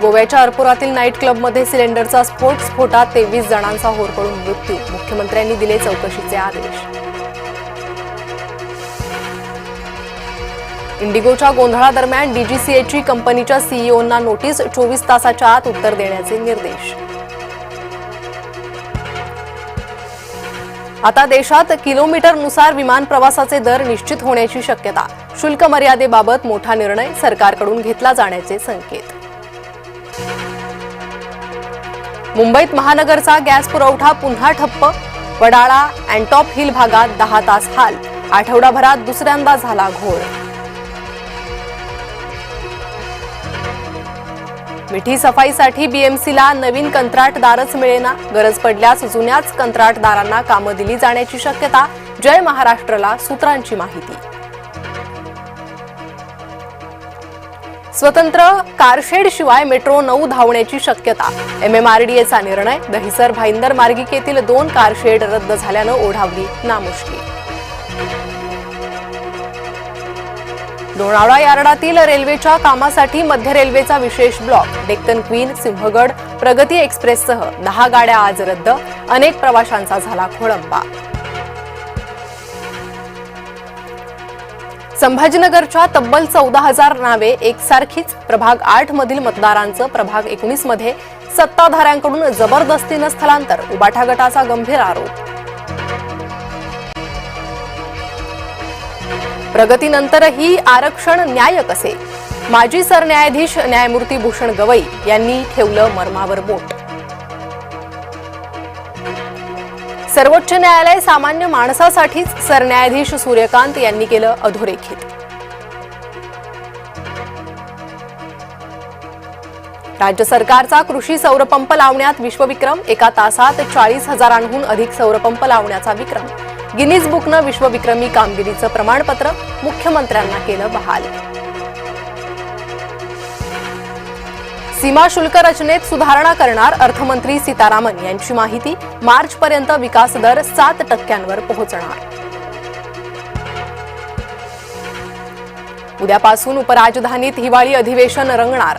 गोव्याच्या अर्पुरातील नाईट क्लबमध्ये सिलेंडरचा स्फोटात 23 जणांचा होरपळून मृत्यू. मुख्यमंत्र्यांनी दिले चौकशीचे आदेश. इंडिगोच्या गोंधळादरम्यान डीजीसीएची कंपनीच्या सीईओंना नोटीस, 24 तासाच्या आत उत्तर देण्याचे निर्देश. आता देशात किलोमीटरनुसार विमान प्रवासाचे दर निश्चित होण्याची शक्यता. शुल्क मर्यादेबाबत मोठा निर्णय सरकारकडून घेतला जाण्याचे संकेत. मुंबईत महानगरचा गॅस पुरवठा पुन्हा ठप्प. वडाळा अँटॉप हिल भागात 10 तास हाल. आठवडाभरात दुसऱ्यांदा झाला घोळ. मिठी सफाईसाठी बीएमसीला नवीन कंत्राटदारच मिळेना. गरज पडल्यास जुन्याच कंत्राटदारांना कामं दिली जाण्याची शक्यता. जय महाराष्ट्रला सूत्रांची माहिती. स्वतंत्र कारशेड शिवाय मेट्रो 9 धावण्याची शक्यता. एमएमआरडीएचा निर्णय. दहिसर भाईंदर मार्गिकेतील 2 कारशेड रद्द झाल्यानं ओढावली नामुष्की. लोणावळा यार्डातील रेल्वेच्या कामासाठी मध्य रेल्वेचा विशेष ब्लॉक. डेक्कन क्वीन, सिंहगड, प्रगती एक्सप्रेससह 10 गाड्या आज रद्द. अनेक प्रवाशांचा झाला खोळंबा. संभाजीनगरच्या तब्बल 14,000 नावे एकसारखीच. प्रभाग 8 मधील मतदारांचं प्रभाग 19 मध्ये सत्ताधाऱ्यांकडून जबरदस्तीनं स्थलांतर. उबाठा गटाचा गंभीर आरोप. प्रगतीनंतरही आरक्षण न्याय कसे? माजी सरन्यायाधीश न्यायमूर्ती भूषण गवई यांनी ठेवलं मर्मावर बोट. सर्वोच्च न्यायालय सामान्य माणसासाठीच. सरन्यायाधीश सूर्यकांत यांनी केलं अधोरेखित. राज्य सरकारचा कृषी सौरपंप लावण्यात विश्वविक्रम. एका तासात 40,000हून अधिक सौरपंप लावण्याचा विक्रम. गिनीज बुकनं विश्वविक्रमी कामगिरीचं प्रमाणपत्र. मुख्यमंत्र्यांना केलं बहाल. सीमा शुल्क रचनेत सुधारणा करणार अर्थमंत्री सीतारामन यांची माहिती. मार्चपर्यंत विकास दर 7% पोहोचणार. उद्यापासून उपराजधानीत हिवाळी अधिवेशन रंगणार.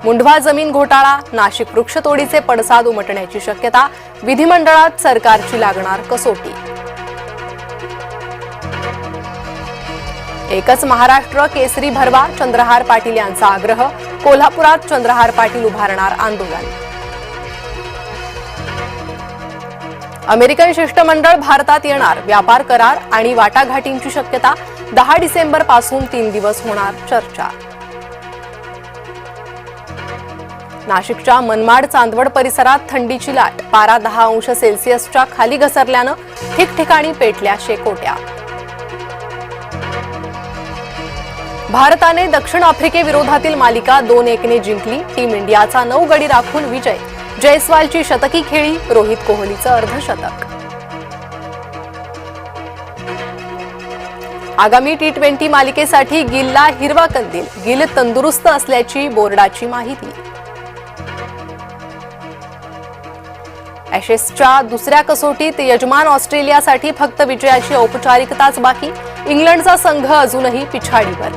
मुंढवा जमीन घोटाळा, नाशिक वृक्षतोडीचे पडसाद उमटण्याची शक्यता. विधिमंडळात सरकारची लागणार कसोटी. एकच महाराष्ट्र केसरी भरवा. चंद्रहार पाटील यांचा आग्रह. कोल्हापुरात चंद्रहार पाटील उभारणार आंदोलन. अमेरिकन शिष्टमंडळ भारतात येणार. व्यापार करार आणि वाटाघाटींची शक्यता. 10 डिसेंबर पासून 3 दिवस होणार चर्चा. नाशिकच्या मनमाड चांदवड परिसरात थंडीची लाट. पारा 10 अंश सेल्सिअसच्या खाली घसरल्यानं ठिकठिकाणी पेटल्या शेकोट्या. भारताने दक्षिण आफ्रिकेविरोधातील मालिका 2-1ने जिंकली. टीम इंडियाचा 9 गडी राखून विजय. जयस्वालची शतकी खेळी. रोहित कोहलीचं अर्धशतक. आगामी T20 मालिकेसाठी गिलला हिरवा कंदील. गिल तंदुरुस्त असल्याची बोर्डाची माहिती. ॲशेसच्या दुसऱ्या कसोटीत यजमान ऑस्ट्रेलियासाठी फक्त विजयाची औपचारिकताच बाकी. इंग्लंडचा संघ अजूनही पिछाडीवर.